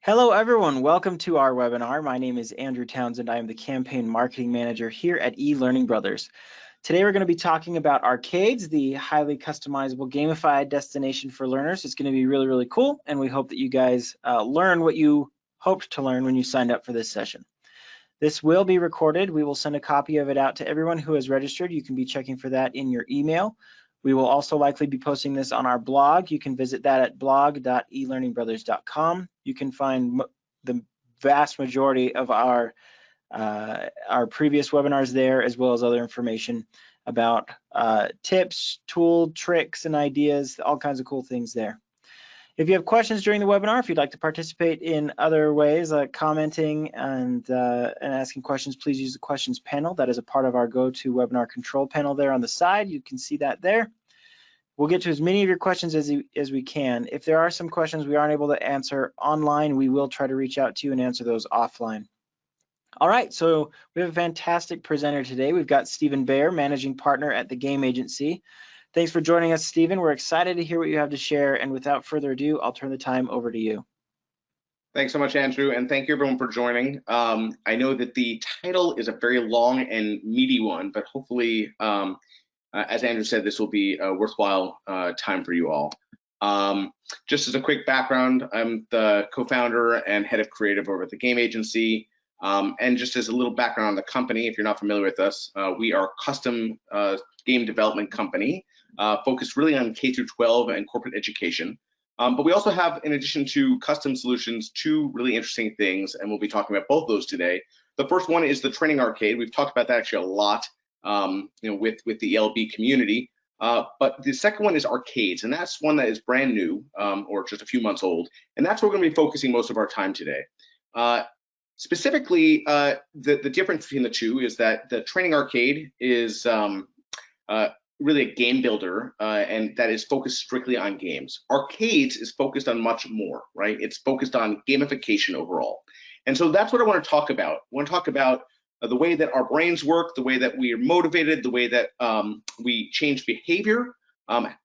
Hello everyone, welcome to our webinar. My name is Andrew Townsend. I am the Campaign Marketing Manager here at eLearning Brothers. Today we're going to be talking about arcades, the highly customizable gamified destination for learners. It's going to be really cool, and we hope that you guys learn what you hoped to learn when you signed up for this session. This will be recorded. We will send a copy of it out to everyone who has registered. You can be checking for that in your email. We will also likely be posting this on our blog. You can visit that at blog.elearningbrothers.com. You can find the vast majority of our previous webinars there, as well as other information about tips, tool, tricks, and ideas, all kinds of cool things there. If you have questions during the webinar, if you'd like to participate in other ways like commenting and asking questions, please use the questions panel. That is a part of our GoToWebinar control panel there on the side. You can see that there. We'll get to as many of your questions as we can. If there are some questions we aren't able to answer online, we will try to reach out to you and answer those offline. All right, so we have a fantastic presenter today. We've got Stephen Baer, Managing Partner at the Game Agency. Thanks for joining us, Stephen. We're excited to hear what you have to share, and without further ado, I'll turn the time over to you. Thanks so much, Andrew, and thank you everyone for joining. I know that the title is a very long and meaty one, but hopefully, as Andrew said, this will be a worthwhile time for you all. Just as a quick background, I'm the co-founder and head of creative over at the Game Agency. And just as a little background on the company, if you're not familiar with us, we are a custom game development company focused really on K-12 and corporate education. But we also have, in addition to custom solutions, two really interesting things, and we'll be talking about both of those today. The first one is the training arcade. We've talked about that actually a lot, with the ELB community. But the second one is arcades, and that's one that is brand new, or just a few months old, and that's where we're going to be focusing most of our time today. Specifically, the difference between the two is that the training arcade is really a game builder, and that is focused strictly on games. Arcades is focused on much more, right? It's focused on gamification overall. And so that's what I want to talk about. I want to talk about the way that our brains work, the way that we are motivated, the way that we change behavior,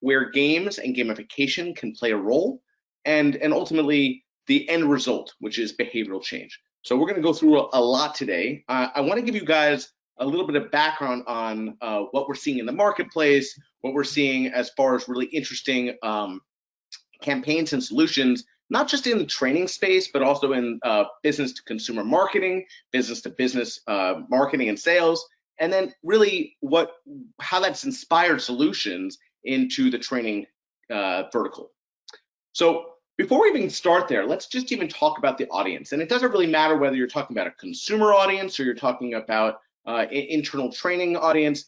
where games and gamification can play a role, and ultimately the end result, which is behavioral change. So we're going to go through a lot today. I want to give you guys a little bit of background on what we're seeing in the marketplace, what we're seeing as far as really interesting campaigns and solutions, not just in the training space, but also in business to consumer marketing, business to business marketing and sales, and then really how that's inspired solutions into the training vertical. So before we even start there, let's just even talk about the audience. And it doesn't really matter whether you're talking about a consumer audience or you're talking about internal training audience.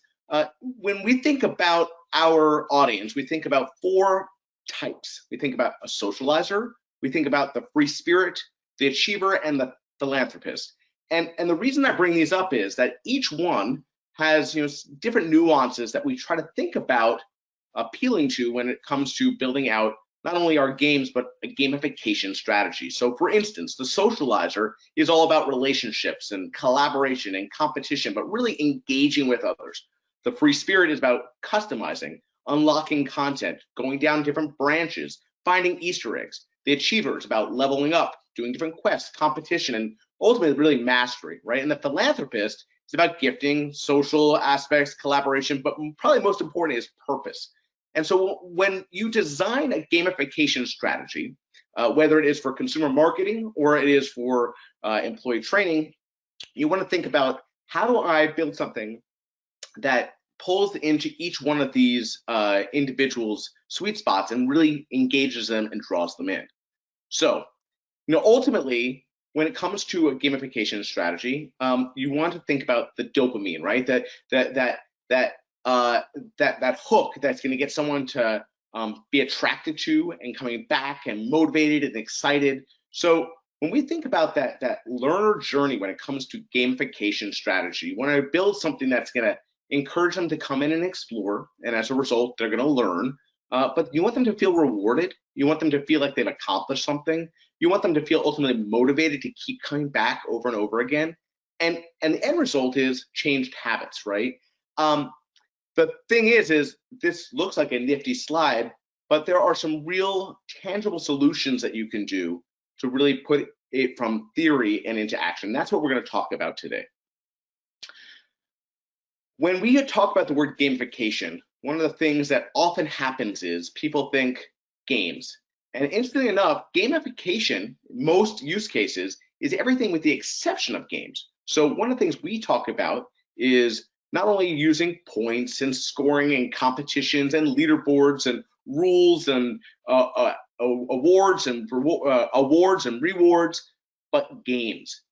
When we think about our audience, we think about four types. We think about a socializer, we think about the free spirit, the achiever, and the philanthropist. And the reason I bring these up is that each one has different nuances that we try to think about appealing to when it comes to building out not only our games, but a gamification strategy. So for instance, the socializer is all about relationships and collaboration and competition, but really engaging with others. The free spirit is about customizing, unlocking content, going down different branches, finding Easter eggs. The achiever is about leveling up, doing different quests, competition, and ultimately really mastery, right? And the philanthropist is about gifting, social aspects, collaboration, but probably most important is purpose. And so when you design a gamification strategy, whether it is for consumer marketing or it is for employee training, you want to think about, how do I build something that pulls into each one of these individuals' sweet spots and really engages them and draws them in. So, ultimately, when it comes to a gamification strategy, you want to think about the dopamine, right? That hook that's going to get someone to be attracted to and coming back and motivated and excited. So when we think about that learner journey when it comes to gamification strategy, you want to build something that's going to encourage them to come in and explore, and as a result, they're going to learn. But you want them to feel rewarded. You want them to feel like they've accomplished something. You want them to feel ultimately motivated to keep coming back over and over again. And the end result is changed habits, right? The thing is this looks like a nifty slide, but there are some real tangible solutions that you can do to really put it from theory and into action. That's what we're going to talk about today. When we talk about the word gamification, one of the things that often happens is people think games. And interestingly enough, gamification, most use cases, is everything with the exception of games. So one of the things we talk about is not only using points and scoring and competitions and leaderboards and rules and awards and rewards, but games.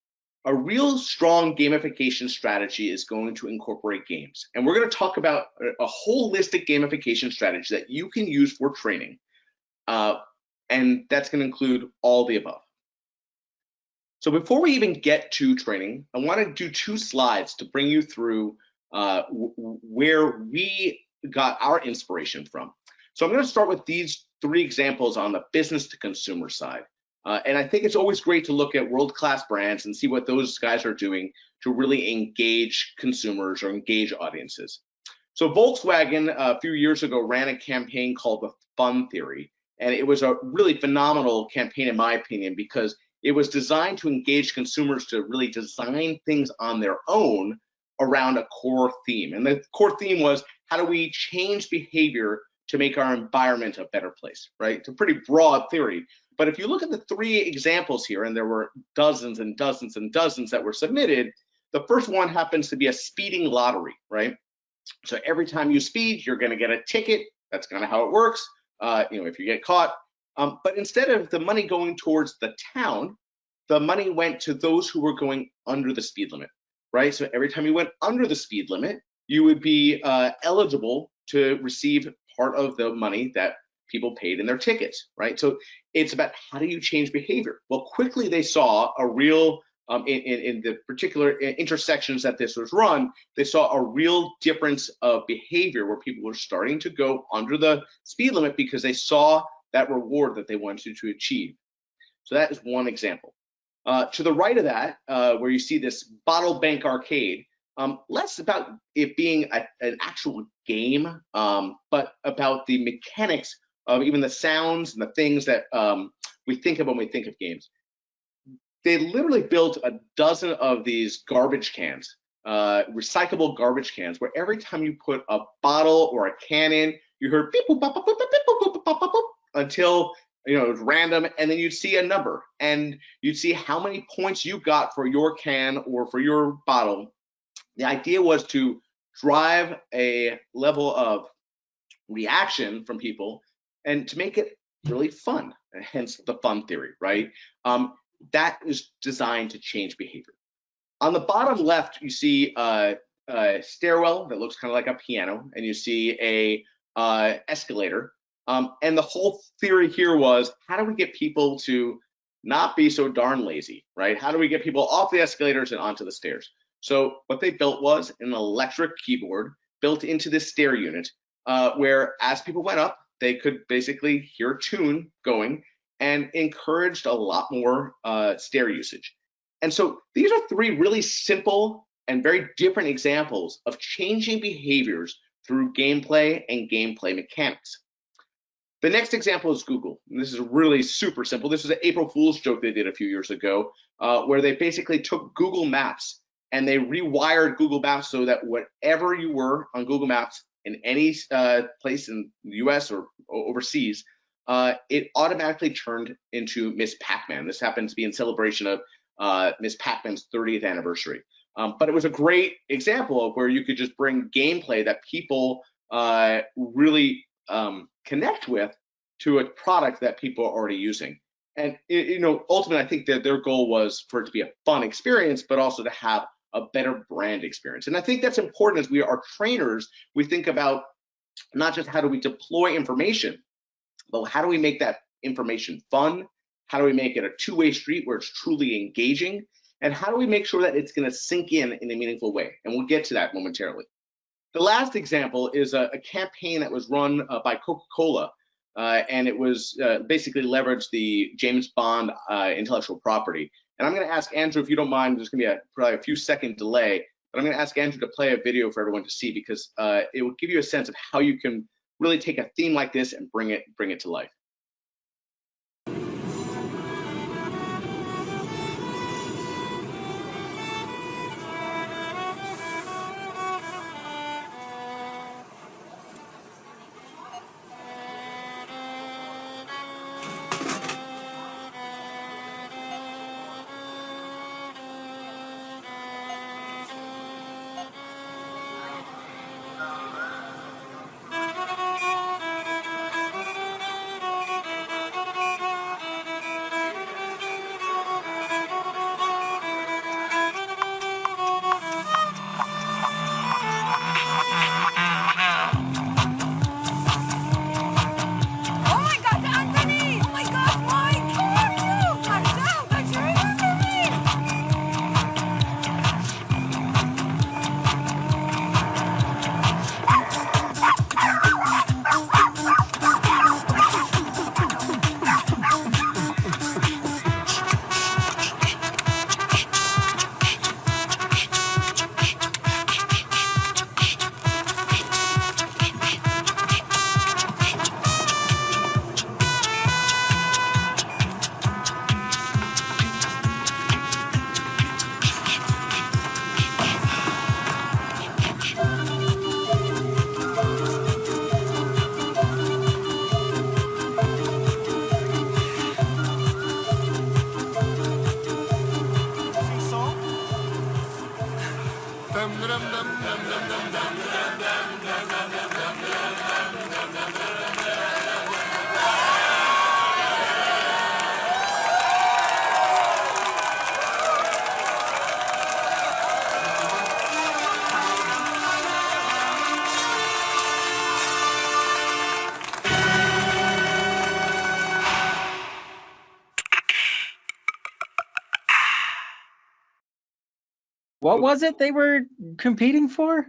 A real strong gamification strategy is going to incorporate games. And we're going to talk about a holistic gamification strategy that you can use for training. And that's going to include all the above. So before we even get to training, I want to do 2 slides to bring you through where we got our inspiration from. So I'm going to start with these 3 examples on the business to consumer side. And I think it's always great to look at world-class brands and see what those guys are doing to really engage consumers or engage audiences. So Volkswagen a few years ago ran a campaign called the Fun Theory, and it was a really phenomenal campaign in my opinion because it was designed to engage consumers to really design things on their own around a core theme. And the core theme was, how do we change behavior to make our environment a better place, right? It's a pretty broad theory. But if you look at the 3 examples here, and there were dozens and dozens and dozens that were submitted, the first one happens to be a speeding lottery, right? So every time you speed, you're going to get a ticket. That's kind of how it works, if you get caught. But instead of the money going towards the town, the money went to those who were going under the speed limit, right? So every time you went under the speed limit, you would be eligible to receive part of the money that people paid in their tickets, right? So it's about, how do you change behavior? Well, quickly they saw a real, in the particular intersections that this was run, they saw a real difference of behavior where people were starting to go under the speed limit because they saw that reward that they wanted to achieve. So that is one example. To the right of that, where you see this bottle bank arcade, less about it being an actual game, but about the mechanics of even the sounds and the things that we think of when we think of games. They literally built a dozen of these garbage cans, recyclable garbage cans, where every time you put a bottle or a can in, you heard beep boop bop bop boop beep boop bop bop boop until it was random, and then you'd see a number, and you'd see how many points you got for your can or for your bottle. The idea was to drive a level of reaction from people and to make it really fun, hence the fun theory, right? That is designed to change behavior. On the bottom left, you see a stairwell that looks kind of like a piano, and you see a escalator. And the whole theory here was, how do we get people to not be so darn lazy, right? How do we get people off the escalators and onto the stairs? So what they built was an electric keyboard built into this stair unit, where as people went up, they could basically hear a tune going, and encouraged a lot more stair usage. And so these are 3 really simple and very different examples of changing behaviors through gameplay and gameplay mechanics. The next example is Google. And this is really super simple. This is an April Fool's joke they did a few years ago, where they basically took Google Maps and they rewired Google Maps so that whatever you were on Google Maps in any place in the US or overseas, it automatically turned into Miss Pac-Man. This happens to be in celebration of Miss Pac-Man's 30th anniversary. But it was a great example of where you could just bring gameplay that people really connect with to a product that people are already using. And ultimately, I think that their goal was for it to be a fun experience, but also to have a better brand experience. And I think that's important as we are trainers. We think about not just how do we deploy information, but how do we make that information fun? How do we make it a two-way street where it's truly engaging? And how do we make sure that it's going to sink in a meaningful way? And we'll get to that momentarily. The last example is a campaign that was run by Coca-Cola, and it was basically leveraged the James Bond intellectual property. And I'm going to ask Andrew, if you don't mind, there's going to be probably a few second delay, but I'm going to ask Andrew to play a video for everyone to see, because it will give you a sense of how you can really take a theme like this and bring it to life. What was it they were competing for?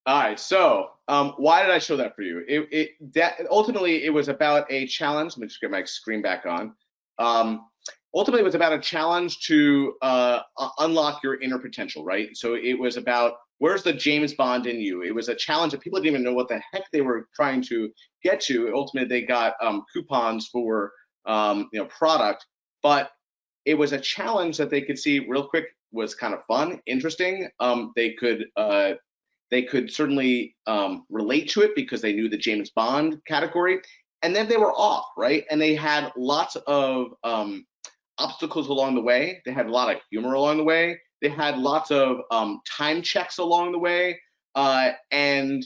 All right, so why did I show that for you? Ultimately it was about a challenge. Let me just get my screen back on. Ultimately, it was about a challenge to unlock your inner potential, right? So it was about where's the James Bond in you? It was a challenge that people didn't even know what the heck they were trying to get to. Ultimately, they got coupons for product, but it was a challenge that they could see real quick was kind of fun, interesting. They could certainly relate to it because they knew the James Bond category, and then they were off, right? And they had lots of obstacles along the way. They had a lot of humor along the way. They had lots of time checks along the way, and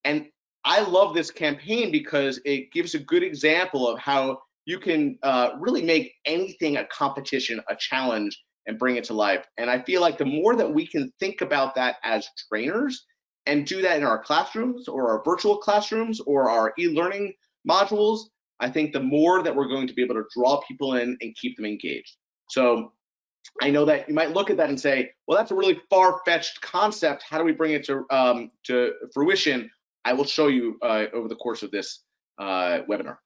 I love this campaign because it gives a good example of how you can really make anything a competition, a challenge, and bring it to life. And I feel like the more that we can think about that as trainers and do that in our classrooms or our virtual classrooms or our e-learning modules, I think the more that we're going to be able to draw people in and keep them engaged. So I know that you might look at that and say, well, that's a really far-fetched concept. How do we bring it to fruition? I will show you over the course of this webinar.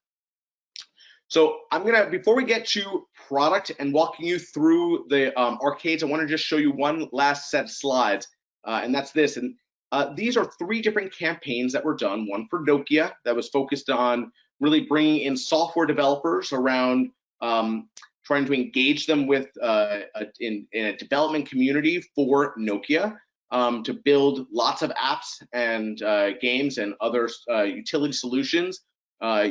So I'm gonna, before we get to product and walking you through the arcades, I wanna just show you one last set of slides, and that's this. And these are 3 different campaigns that were done. One for Nokia that was focused on really bringing in software developers around trying to engage them with in a development community for Nokia to build lots of apps and games and other utility solutions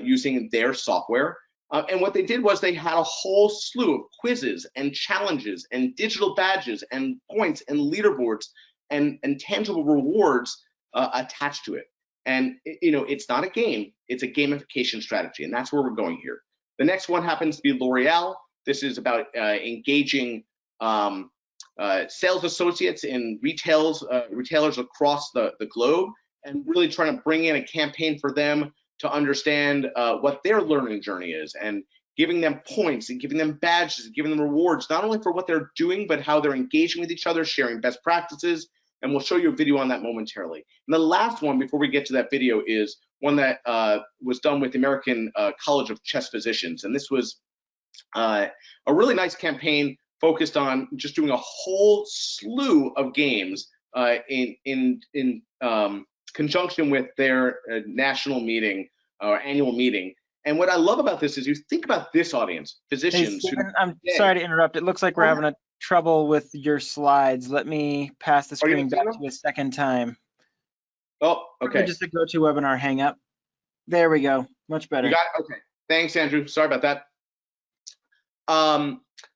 using their software. And what they did was they had a whole slew of quizzes and challenges and digital badges and points and leaderboards and tangible rewards attached to it. And it's not a game, it's a gamification strategy, and that's where we're going here. The next one happens to be L'Oreal. This is about engaging sales associates in retailers across the globe and really trying to bring in a campaign for them to understand what their learning journey is and giving them points and giving them badges and giving them rewards, not only for what they're doing, but how they're engaging with each other, sharing best practices. And we'll show you a video on that momentarily. And the last one before we get to that video is one that was done with the American College of Chest Physicians. And this was a really nice campaign focused on just doing a whole slew of games in conjunction with their national meeting or annual meeting. And what I love about this is you think about this audience, physicians. Hey, Stephen, I'm sorry to interrupt. It looks like we're having a trouble with your slides. Let me pass the screen back to you a second time. Oh, okay. Just a GoToWebinar hang up. There we go. Much better. You got it? Okay. Thanks, Andrew. Sorry about that.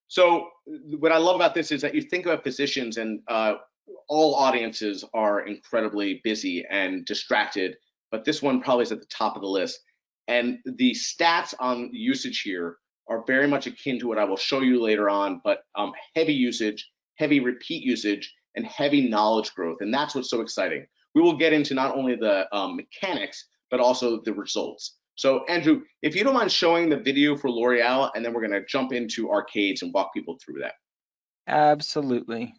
So what I love about this is that you think about physicians, and all audiences are incredibly busy and distracted, but this one probably is at the top of the list. And the stats on usage here are very much akin to what I will show you later on, but heavy usage, heavy repeat usage, and heavy knowledge growth. And that's what's so exciting. We will get into not only the mechanics, but also the results. So Andrew, if you don't mind showing the video for L'Oreal, and then we're gonna jump into arcades and walk people through that. Absolutely.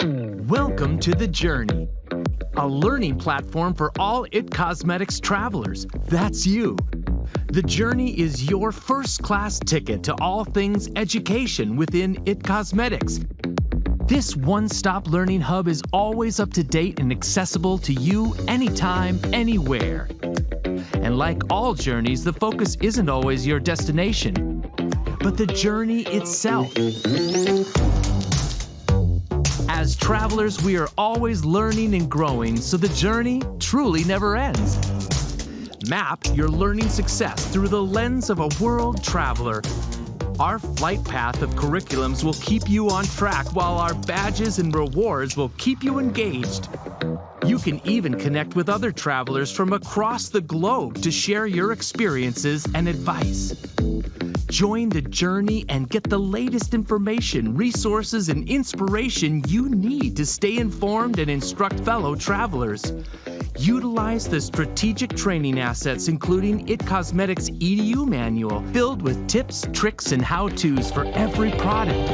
Welcome to The Journey, a learning platform for all IT Cosmetics travelers. That's you. The Journey is your first-class ticket to all things education within IT Cosmetics. This one-stop learning hub is always up to date and accessible to you anytime, anywhere. And like all journeys, the focus isn't always your destination, but the journey itself. As travelers, we are always learning and growing, so the journey truly never ends. Map your learning success through the lens of a world traveler. Our flight path of curriculums will keep you on track, while our badges and rewards will keep you engaged. You can even connect with other travelers from across the globe to share your experiences and advice. Join the journey and get the latest information, resources, and inspiration you need to stay informed and instruct fellow travelers. Utilize the strategic training assets, including IT Cosmetics EDU manual, filled with tips, tricks, and how-tos for every product.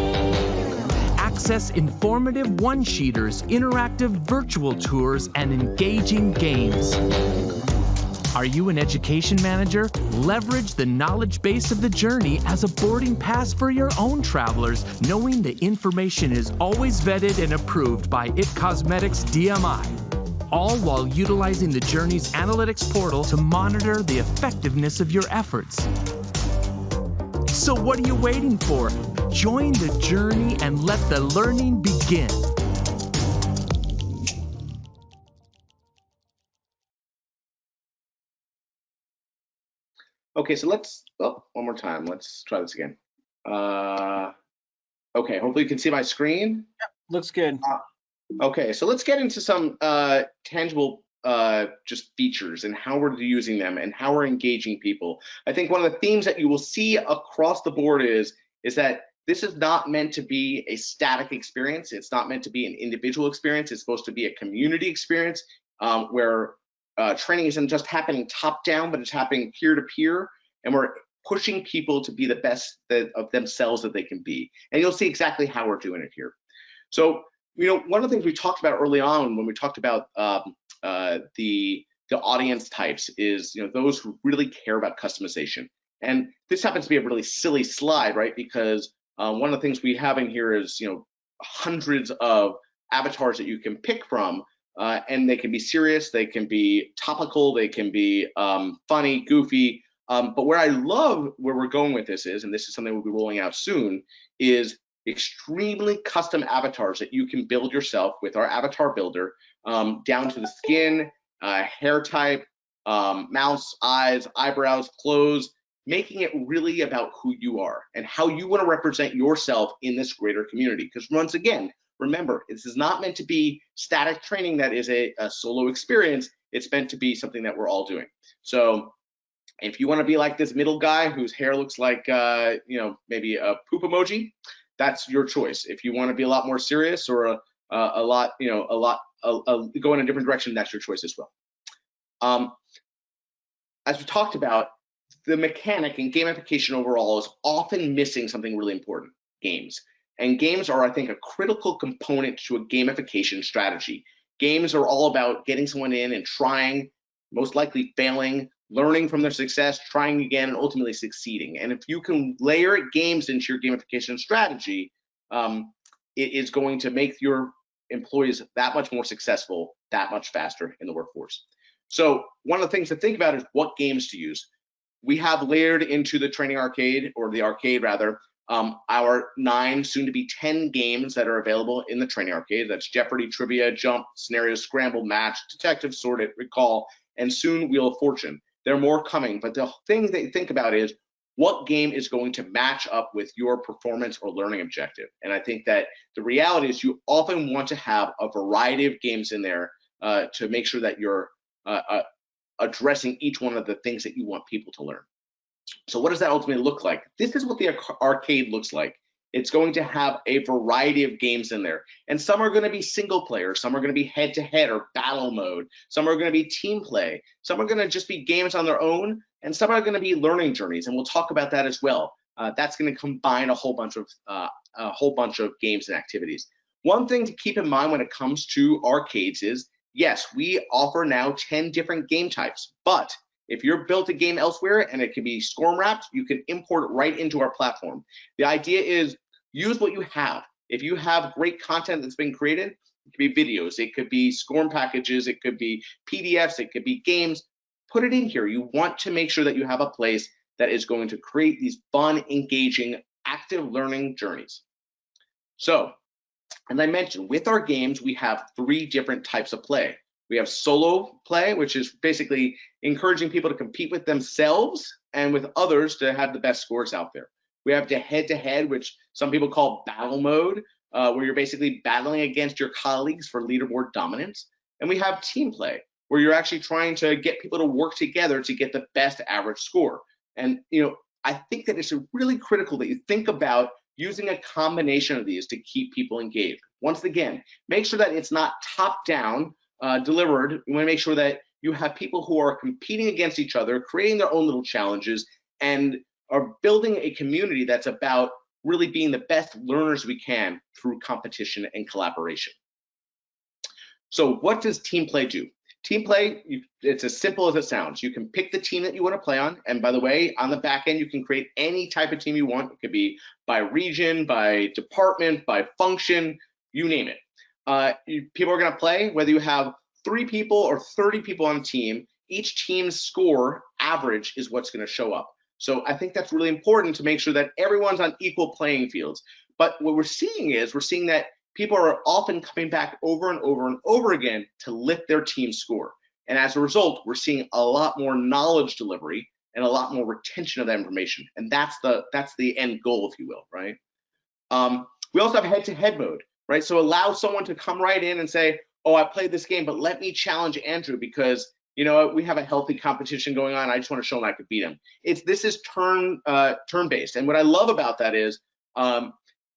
Access informative one-sheeters, interactive virtual tours, and engaging games. Are you an education manager? Leverage the knowledge base of the journey as a boarding pass for your own travelers, knowing the information is always vetted and approved by IT Cosmetics DMI. All while utilizing the journey's analytics portal to monitor the effectiveness of your efforts. So what are you waiting for? Join the journey and let the learning begin. Okay, so let's, one more time. Let's try this again. Okay, hopefully you can see my screen. Yep, looks good. Okay, so let's get into some tangible just features and how we're using them and how we're engaging people. I think one of the themes that you will see across the board is that this is not meant to be a static experience. It's not meant to be an individual experience. It's supposed to be a community experience where training isn't just happening top down, but it's happening peer to peer, and we're pushing people to be the best of themselves that they can be. And you'll see exactly how we're doing it here. So, one of the things we talked about early on when we talked about the audience types is, those who really care about customization. And this happens to be a really silly slide, right? Because one of the things we have in here is, hundreds of avatars that you can pick from. And they can be serious, they can be topical, they can be funny, goofy. But where I love where we're going with this is, and this is something we'll be rolling out soon, is extremely custom avatars that you can build yourself with our avatar builder, down to the skin, hair type, mouth, eyes, eyebrows, clothes, making it really about who you are and how you want to represent yourself in this greater community. Because once again, remember, this is not meant to be static training that is a solo experience. It's meant to be something that we're all doing. So if you want to be like this middle guy whose hair looks like, maybe a poop emoji, that's your choice. If you want to be a lot more serious or go in a different direction, that's your choice as well. As we talked about, the mechanic and gamification overall is often missing something really important: games. And games are, I think, a critical component to a gamification strategy. Games are all about getting someone in and trying, most likely failing, learning from their success, trying again, and ultimately succeeding. And if you can layer games into your gamification strategy, it is going to make your employees that much more successful, that much faster in the workforce. So one of the things to think about is what games to use. We have layered into the training arcade, or the arcade rather, our 9, soon to be 10 games that are available in the training arcade. That's Jeopardy, Trivia, Jump, Scenario, Scramble, Match, Detective, Sort It, Recall, and soon Wheel of Fortune. There are more coming, but the thing that you think about is what game is going to match up with your performance or learning objective. And I think that the reality is you often want to have a variety of games in there to make sure that you're addressing each one of the things that you want people to learn. So what does that ultimately look like? This is what the arcade looks like. It's going to have a variety of games in there. And some are going to be single player, some are going to be head-to-head or battle mode, some are going to be team play, some are going to just be games on their own, and some are going to be learning journeys, and we'll talk about that as well. That's going to combine a whole bunch of games and activities. One thing to keep in mind when it comes to arcades is, yes, we offer now 10 different game types, but if you're built a game elsewhere and it can be SCORM wrapped, you can import it right into our platform. The idea is use what you have. If you have great content that's been created, it could be videos, it could be SCORM packages, it could be PDFs, it could be games, put it in here. You want to make sure that you have a place that is going to create these fun, engaging, active learning journeys. So, as I mentioned, with our games, we have 3 different types of play. We have solo play, which is basically encouraging people to compete with themselves and with others to have the best scores out there. We have the head-to-head, which some people call battle mode, where you're basically battling against your colleagues for leaderboard dominance. And we have team play, where you're actually trying to get people to work together to get the best average score. And I think that it's really critical that you think about using a combination of these to keep people engaged. Once again, make sure that it's not top-down delivered. You want to make sure that you have people who are competing against each other, creating their own little challenges, and are building a community that's about really being the best learners we can through competition and collaboration. So what does team play do? Team play, it's as simple as it sounds. You can pick the team that you want to play on. And by the way, on the back end, you can create any type of team you want. It could be by region, by department, by function, you name it. People are going to play, whether you have 3 people or 30 people on a team, each team's score average is what's going to show up. So I think that's really important to make sure that everyone's on equal playing fields. But what we're seeing that people are often coming back over and over and over again to lift their team score. And as a result, we're seeing a lot more knowledge delivery and a lot more retention of that information. And that's the end goal, if you will, right? We also have head-to-head mode, right? So allow someone to come right in and say, oh, I played this game, but let me challenge Andrew because, you know, we have a healthy competition going on. I just want to show him I could beat him. This is turn-based. And what I love about that is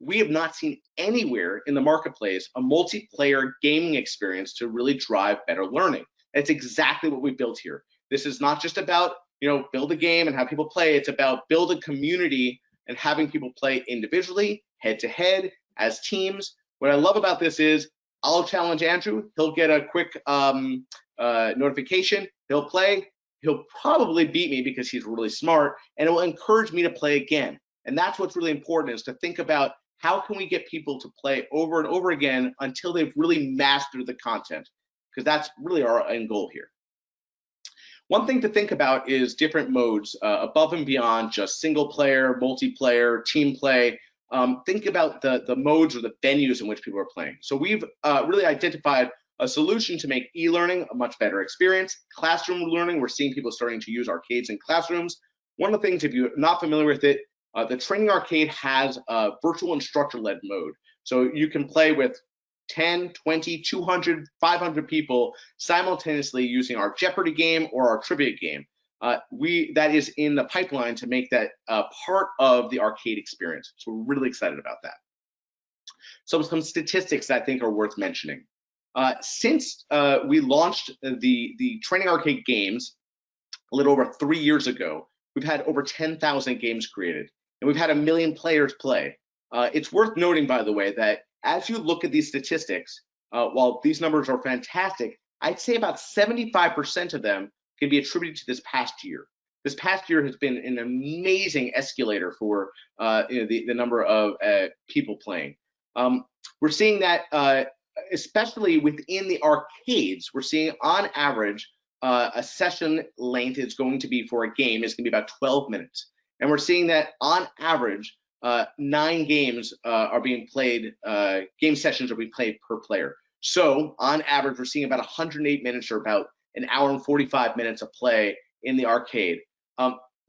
we have not seen anywhere in the marketplace a multiplayer gaming experience to really drive better learning. That's exactly what we built here. This is not just about, you know, build a game and have people play. It's about build a community and having people play individually, head-to-head, as teams. What I love about this is I'll challenge Andrew. He'll get a quick notification. He'll play. He'll probably beat me because he's really smart, and it will encourage me to play again. And that's what's really important, is to think about how can we get people to play over and over again until they've really mastered the content, because that's really our end goal here. One thing to think about is different modes above and beyond just single player, multiplayer, team play. Think about the modes or the venues in which people are playing. So we've really identified a solution to make e-learning a much better experience. Classroom learning, we're seeing people starting to use arcades in classrooms. One of the things, if you're not familiar with it, the Training Arcade has a virtual instructor-led mode. So you can play with 10, 20, 200, 500 people simultaneously using our Jeopardy game or our trivia game. That is in the pipeline to make that part of the arcade experience. So we're really excited about that. So some statistics that I think are worth mentioning. Since we launched the Training Arcade games a little over 3 years ago, we've had over 10,000 games created, and we've had 1 million players play. It's worth noting, by the way, that as you look at these statistics, while these numbers are fantastic, I'd say about 75% of them can be attributed to this past year. This past year has been an amazing escalator for the number of people playing. We're seeing that especially within the arcades, we're seeing on average a session length is going to be for a game is going to be about 12 minutes. And we're seeing that on average, 9 games are being played, game sessions are being played per player. So on average, we're seeing about 108 minutes or about an hour and 45 minutes of play in the arcade.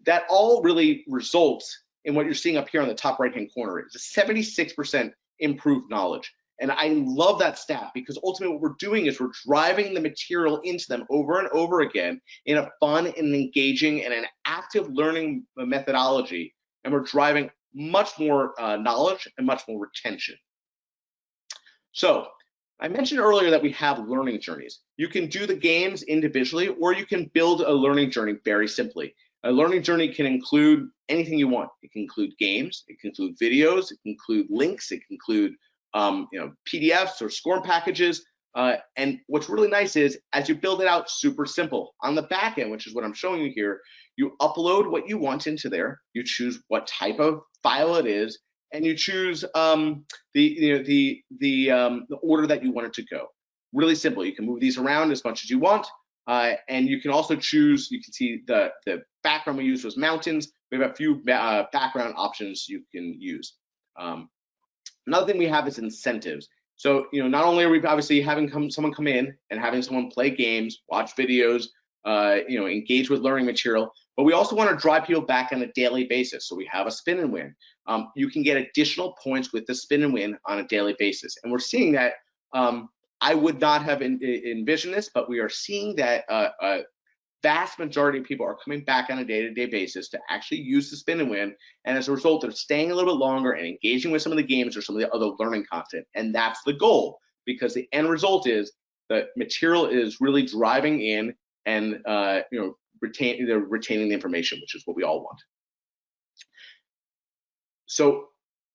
That all really results in what you're seeing up here on the top right-hand corner. It's a 76% improved knowledge. And I love that stat because ultimately what we're doing is we're driving the material into them over and over again in a fun and engaging and an active learning methodology. And we're driving much more knowledge and much more retention. So I mentioned earlier that we have learning journeys. You can do the games individually, or you can build a learning journey very simply. A learning journey can include anything you want. It can include games, it can include videos, it can include links, it can include PDFs or SCORM packages. And what's really nice is as you build it out, super simple. On the back end, which is what I'm showing you here, you upload what you want into there. You choose what type of file it is, and you choose the order that you want it to go. Really simple. You can move these around as much as you want, and you can also choose. You can see the background we used was mountains. We have a few background options you can use. Another thing we have is incentives. So, not only are we obviously having someone come in and having someone play games, watch videos, engage with learning material, but we also want to drive people back on a daily basis. So we have a spin and win. You can get additional points with the spin and win on a daily basis. And we're seeing that, I would not have envisioned this, but we are seeing that vast majority of people are coming back on a day-to-day basis to actually use the spin and win, and as a result, they're staying a little bit longer and engaging with some of the games or some of the other learning content, and that's the goal, because the end result is the material is really driving in and retaining the information, which is what we all want. So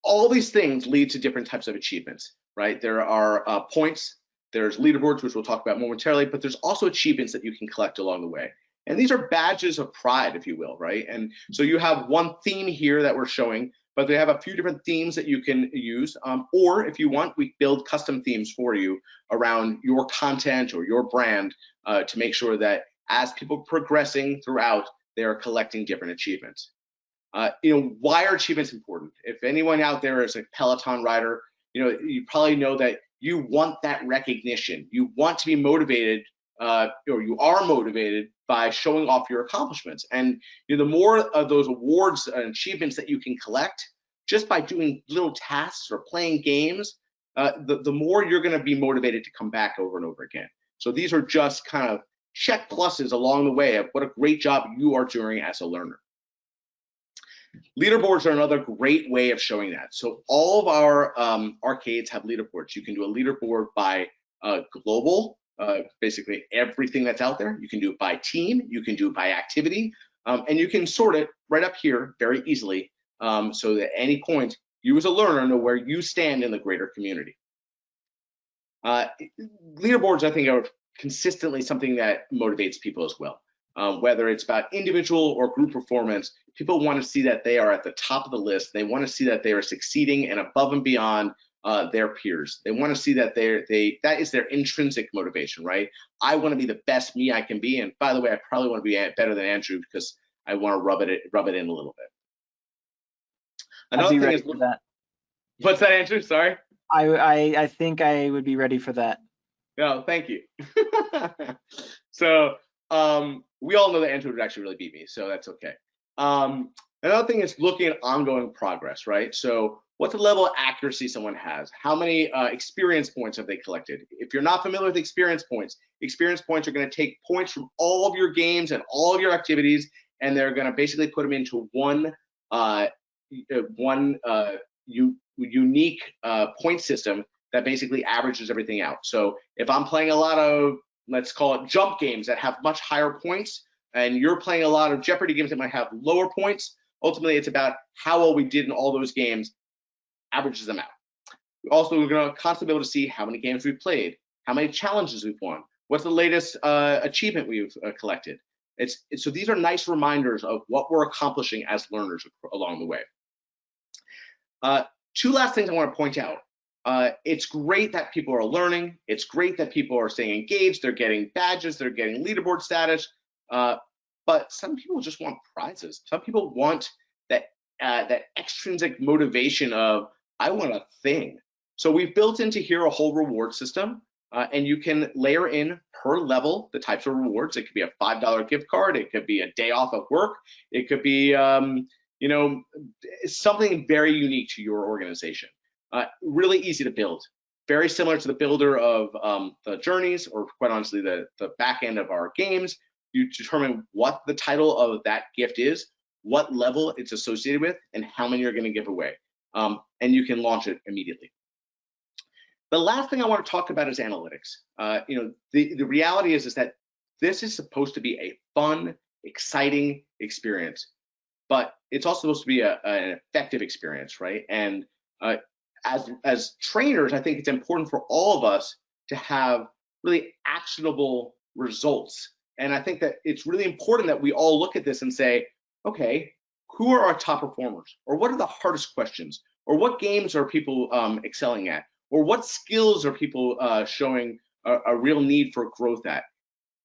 all these things lead to different types of achievements, right? There are points, there's leaderboards, which we'll talk about momentarily, but there's also achievements that you can collect along the way. And these are badges of pride, if you will, right? And so you have one theme here that we're showing, but they have a few different themes that you can use. Or if you want, we build custom themes for you around your content or your brand to make sure that as people progressing throughout, they are collecting different achievements. Why are achievements important? If anyone out there is a Peloton rider, you probably know that you want that recognition. You want to be motivated, or you are motivated by showing off your accomplishments. And the more of those awards and achievements that you can collect just by doing little tasks or playing games, the more you're going to be motivated to come back over and over again. So these are just kind of check pluses along the way of what a great job you are doing as a learner. Leaderboards are another great way of showing that. So all of our arcades have leaderboards. You can do a leaderboard by global, basically everything that's out there. You can do it by team, you can do it by activity, and you can sort it right up here very easily so that at any point, you as a learner know where you stand in the greater community. Leaderboards, I think, are consistently something that motivates people as well. Whether it's about individual or group performance, people want to see that they are at the top of the list. They want to see that they are succeeding and above and beyond their peers. They want to see that that is their intrinsic motivation, right? I want to be the best me I can be. And by the way, I probably want to be better than Andrew because I want to rub it in a little bit. Another thing is that. What's that, Andrew? Sorry. I think I would be ready for that. No, thank you. So we all know that Andrew would actually really beat me, so that's okay. Another thing is looking at ongoing progress, right? So what's the level of accuracy someone has? How many experience points have they collected? If you're not familiar with experience points are going to take points from all of your games and all of your activities, and they're going to basically put them into one unique point system that basically averages everything out. So if I'm playing a lot of, let's call it jump games that have much higher points, and you're playing a lot of Jeopardy games that might have lower points, ultimately it's about how well we did in all those games, averages them out. Also, we're going to constantly be able to see how many games we've played, how many challenges we've won, what's the latest achievement we've collected. So these are nice reminders of what we're accomplishing as learners along the way. Two last things I want to point out. It's great that people are learning. It's great that people are staying engaged. They're getting badges. They're getting leaderboard status. But some people just want prizes. Some people want that extrinsic motivation of, I want a thing. So we've built into here a whole reward system, and you can layer in per level the types of rewards. It could be a $5 gift card. It could be a day off of work. It could be something very unique to your organization. Really easy to build. Very similar to the builder of the journeys, or quite honestly, the back end of our games. You determine what the title of that gift is, what level it's associated with, and how many you're going to give away. And you can launch it immediately. The last thing I want to talk about is analytics. The reality is that this is supposed to be a fun, exciting experience, but it's also supposed to be an effective experience, right? And as trainers, I think it's important for all of us to have really actionable results. And I think that it's really important that we all look at this and say, okay, who are our top performers? Or what are the hardest questions? Or what games are people excelling at? Or what skills are people showing a real need for growth at?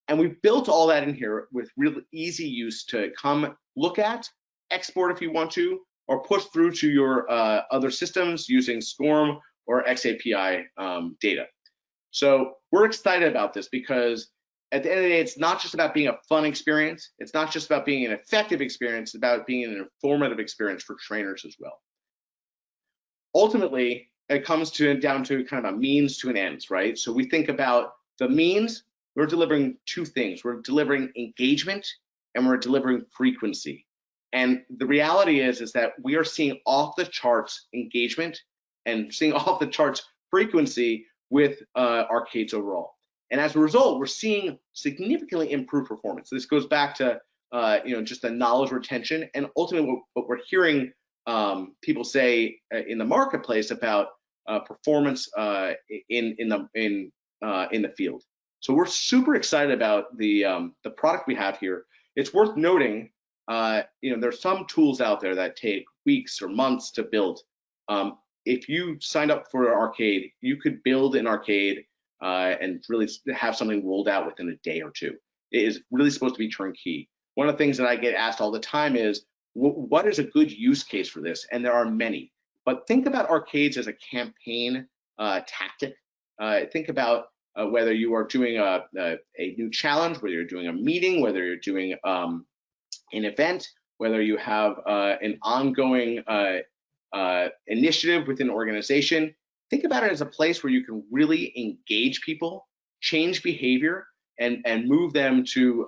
And we've built all that in here with real easy use to come look at, export if you want to, or push through to your other systems using SCORM or XAPI data. So we're excited about this because at the end of the day, it's not just about being a fun experience. It's not just about being an effective experience. It's about being an informative experience for trainers as well. Ultimately, it comes down to kind of a means to an ends, right? So we think about the means we're delivering two things. We're delivering engagement and we're delivering frequency. And the reality is that we are seeing off the charts engagement and seeing off the charts frequency with arcades overall. And as a result, we're seeing significantly improved performance. This goes back to just the knowledge retention, and ultimately what we're hearing people say in the marketplace about performance in the field. So we're super excited about the product we have here. It's worth noting, there's some tools out there that take weeks or months to build. If you signed up for an arcade, you could build an arcade and really have something rolled out within a day or two. It is really supposed to be turnkey. One of the things that I get asked all the time is, what is a good use case for this? And there are many. But think about arcades as a campaign tactic. Think about whether you are doing a new challenge, whether you're doing a meeting, whether you're doing an event, whether you have an ongoing initiative within an organization. Think about it as a place where you can really engage people, change behavior, and move them to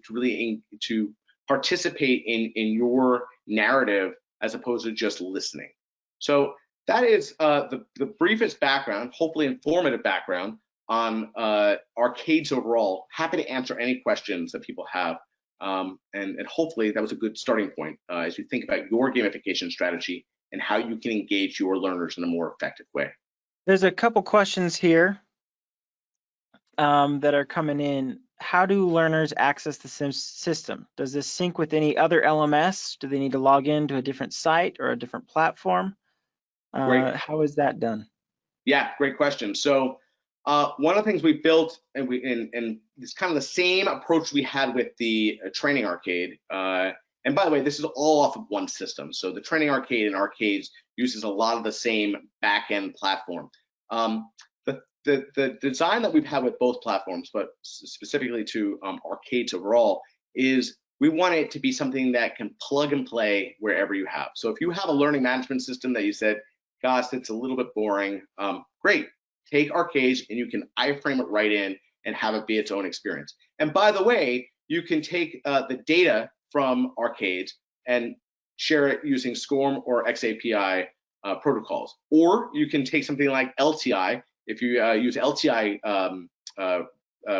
really to participate in your narrative as opposed to just listening. So that is the briefest background, hopefully informative background on arcades overall. Happy to answer any questions that people have. And hopefully that was a good starting point as you think about your gamification strategy and how you can engage your learners in a more effective way. There's a couple questions here that are coming in. How do learners access the system? Does this sync with any other LMS? Do they need to log in to a different site or a different platform? How is that done? Yeah, great question. So one of the things we built, and it's kind of the same approach we had with the training arcade. And by the way, this is all off of one system. So the training arcade and arcades uses a lot of the same back-end platform. The design that we've had with both platforms, but specifically to arcades overall, is we want it to be something that can plug and play wherever you have. So if you have a learning management system that you said, gosh, it's a little bit boring, great. Take arcades and you can iframe it right in and have it be its own experience. And by the way, you can take the data from arcades and share it using SCORM or XAPI protocols. Or you can take something like LTI, if you use LTI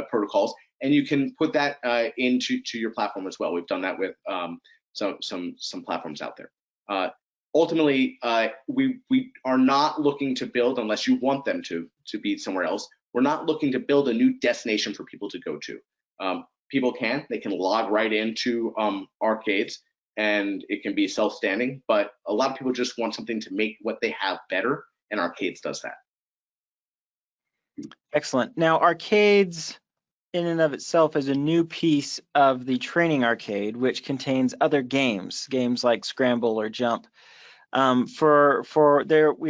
protocols, and you can put that into your platform as well. We've done that with some platforms out there. Ultimately, we are not looking to build, unless you want them to be somewhere else, we're not looking to build a new destination for people to go to. They can log right into arcades and it can be self-standing, but a lot of people just want something to make what they have better, and arcades does that. Excellent. Now, arcades in and of itself is a new piece of the training arcade, which contains other games like Scramble or Jump. We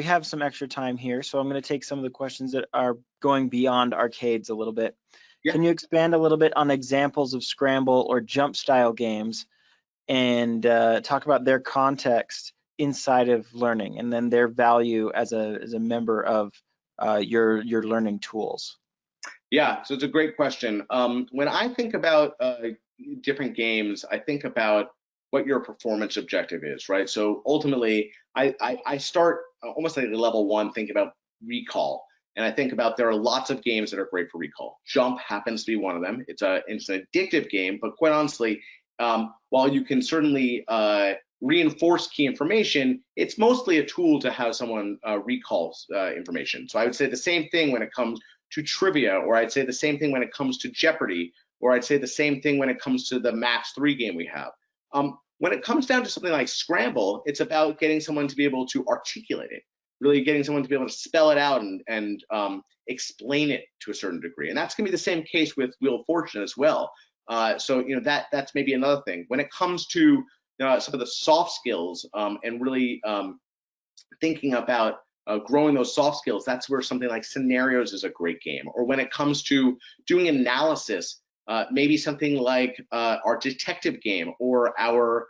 have some extra time here, so I'm going to take some of the questions that are going beyond arcades a little bit. Yeah. Can you expand a little bit on examples of Scramble or Jump style games and talk about their context inside of learning and then their value as a member of your learning tools? Yeah, so it's a great question. When I think about different games, I think about what your performance objective is, right? So ultimately, I start almost like level one, think about recall. And I think about there are lots of games that are great for recall. Jump happens to be one of them. It's an addictive game, but quite honestly, while you can certainly reinforce key information, it's mostly a tool to have someone recall information. So I would say the same thing when it comes to trivia, or I'd say the same thing when it comes to Jeopardy, or I'd say the same thing when it comes to the Match 3 game we have. When it comes down to something like Scramble, it's about getting someone to be able to articulate it, really getting someone to be able to spell it out and explain it to a certain degree. And that's going to be the same case with Wheel of Fortune as well. So that's maybe another thing. When it comes to some of the soft skills and really thinking about growing those soft skills, that's where something like Scenarios is a great game. Or when it comes to doing analysis, maybe something like our detective game or our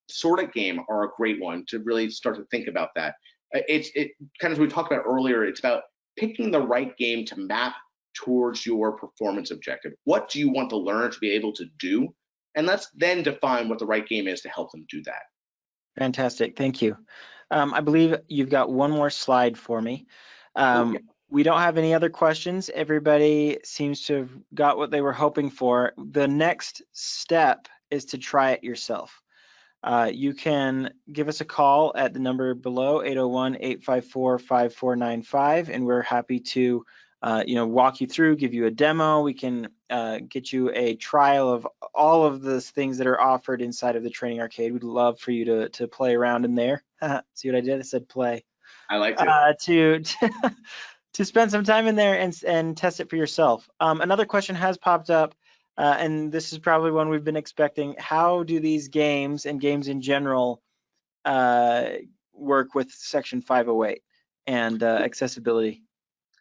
sort it game are a great one to really start to think about that. It kind of, as we talked about earlier, it's about picking the right game to map towards your performance objective. What do you want the learner to be able to do? And let's then define what the right game is to help them do that. Fantastic, thank you. I believe you've got one more slide for me. Okay. We don't have any other questions. Everybody seems to have got what they were hoping for. The next step is to try it yourself. You can give us a call at the number below, 801-854-5495, and we're happy to walk you through, give you a demo. We can get you a trial of all of the things that are offered inside of the Training Arcade. We'd love for you to play around in there. See what I did? I said play. I like it. To spend some time in there and test it for yourself. Another question has popped up, and this is probably one we've been expecting. How do these games and games in general work with Section 508 and accessibility?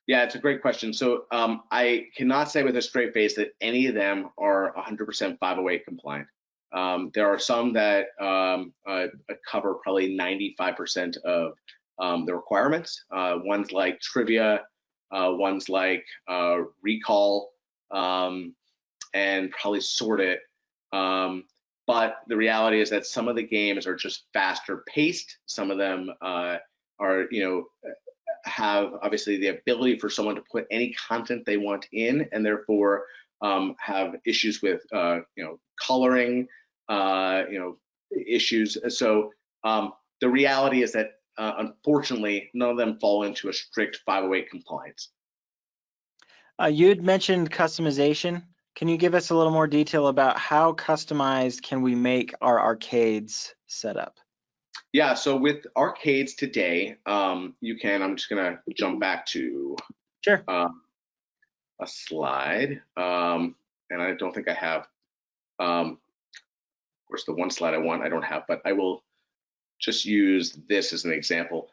Yeah, it's a great question. So I cannot say with a straight face that any of them are 100% 508 compliant. There are some that cover probably 95% of the requirements. Ones like trivia, ones like recall, and probably sort it. But the reality is that some of the games are just faster paced. Some of them have obviously the ability for someone to put any content they want in, and therefore have issues with coloring, issues. So the reality is that unfortunately, none of them fall into a strict 508 compliance. You had mentioned customization. Can you give us a little more detail about how customized can we make our arcades set up? Yeah, so with arcades today, you can, I'm just gonna jump back to a slide, and I don't think I have, of course, the one slide I want, I don't have, but I will just use this as an example.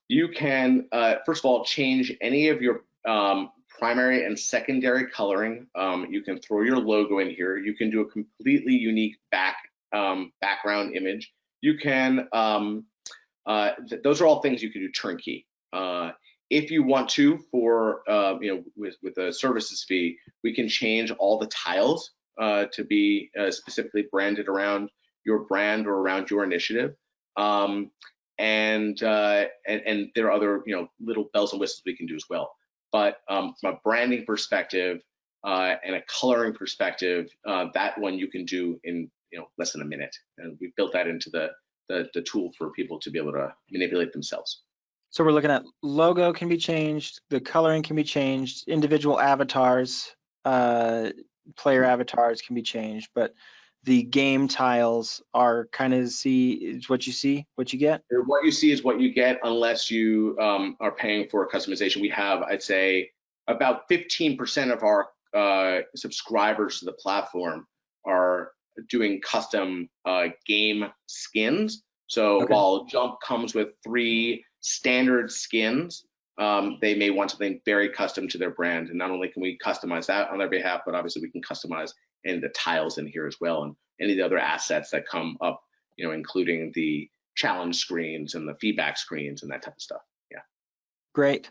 You can, first of all, change any of your primary and secondary coloring. You can throw your logo in here. You can do a completely unique background image. You can, those are all things you can do turnkey. If you want to, for with a services fee, we can change all the tiles to be specifically branded around your brand or around your initiative. And there are other little bells and whistles we can do as well. But from a branding perspective and a coloring perspective, that one you can do in less than a minute, and we built that into the tool for people to be able to manipulate themselves. So we're looking at logo can be changed, the coloring can be changed, individual avatars, player avatars can be changed, but the game tiles are kind of what you see, what you get? What you see is what you get, unless you are paying for customization. We have, I'd say, about 15% of our subscribers to the platform are doing custom game skins. So Okay. While Jump comes with 3 standard skins, they may want something very custom to their brand. And not only can we customize that on their behalf, but obviously we can customize any of the tiles in here as well, and any of the other assets that come up, including the challenge screens and the feedback screens and that type of stuff. Yeah. Great.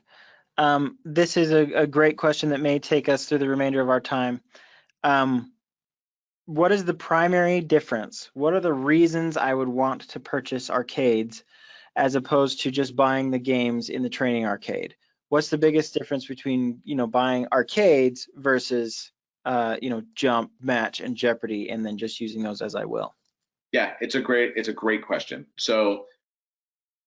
This is a great question that may take us through the remainder of our time. What is the primary difference? What are the reasons I would want to purchase arcades as opposed to just buying the games in the training arcade? What's the biggest difference between buying arcades versus Jump, Match, and Jeopardy, and then just using those as I will? Yeah, it's a great question. So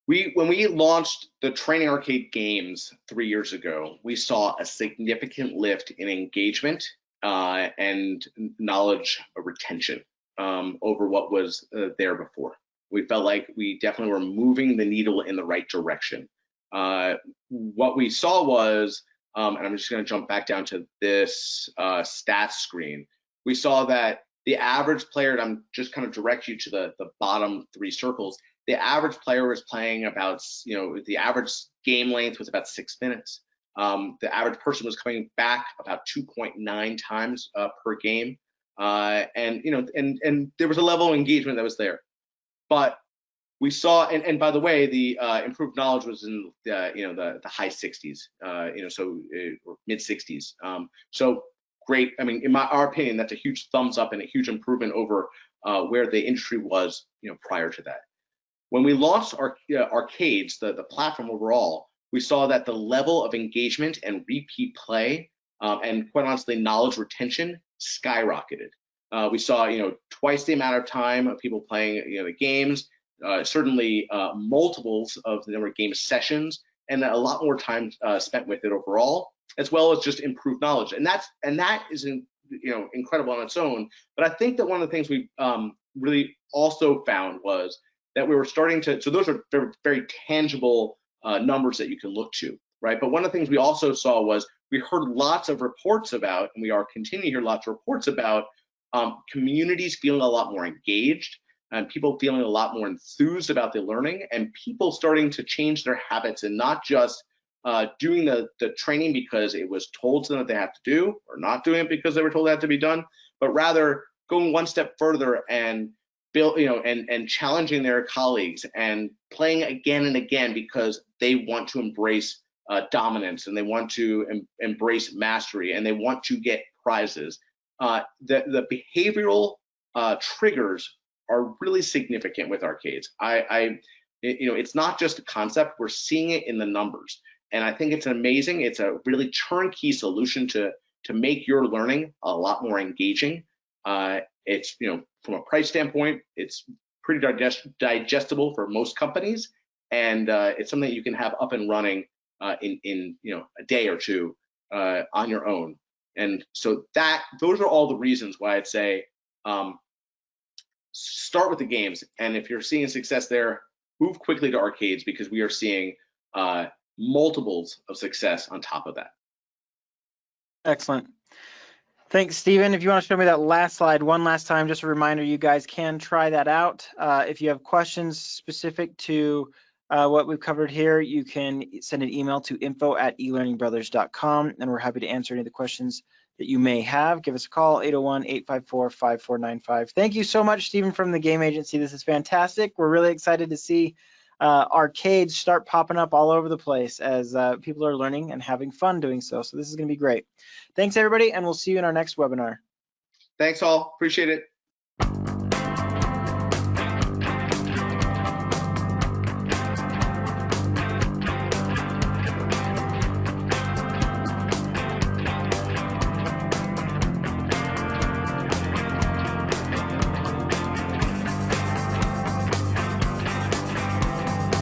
when we launched the training arcade games 3 years ago, we saw a significant lift in engagement and knowledge retention over what was there before. We felt like we definitely were moving the needle in the right direction. What we saw was, and I'm just going to jump back down to this stats screen, we saw that the average player, and I'm just kind of direct you to the bottom 3 circles, the average player was playing about, the average game length was about 6 minutes. The average person was coming back about 2.9 times per game, and there was a level of engagement that was there. But we saw, and by the way, the improved knowledge was in the high 60s, or mid 60s. So great. I mean, in our opinion, that's a huge thumbs up and a huge improvement over where the industry was, prior to that. When we launched our arcades, the platform overall, we saw that the level of engagement and repeat play, and quite honestly, knowledge retention skyrocketed. We saw, twice the amount of time of people playing, the games, certainly multiples of the number of game sessions, and a lot more time spent with it overall, as well as just improved knowledge. And that is incredible on its own. But I think that one of the things we really also found was that we were starting to, so those are very, very tangible numbers that you can look to, right? But one of the things we also saw was we heard lots of reports about, and we are continuing to hear lots of reports about communities feeling a lot more engaged, and people feeling a lot more enthused about the learning, and people starting to change their habits and not just doing the training because it was told to them that they have to do, or not doing it because they were told it had to be done, but rather going one step further and and challenging their colleagues and playing again and again because they want to embrace dominance, and they want to embrace mastery, and they want to get prizes. The behavioral triggers are really significant with arcades. It's not just a concept, we're seeing it in the numbers. And I think it's amazing. It's a really turnkey solution to make your learning a lot more engaging. It's, from a price standpoint, it's pretty digestible for most companies, and it's something that you can have up and running in a day or two on your own. And so those are all the reasons why I'd say start with the games, and if you're seeing success there, move quickly to arcades, because we are seeing multiples of success on top of that. Excellent. Thanks, Stephen. If you want to show me that last slide one last time, just a reminder, you guys can try that out. If you have questions specific to what we've covered here, you can send an email to info@elearningbrothers.com, and we're happy to answer any of the questions that you may have. Give us a call, 801-854-5495. Thank you so much, Stephen, from the Game Agency. This is fantastic. We're really excited to see arcades start popping up all over the place as people are learning and having fun doing so. So this is going to be great. Thanks, everybody, and we'll see you in our next webinar. Thanks all. Appreciate it.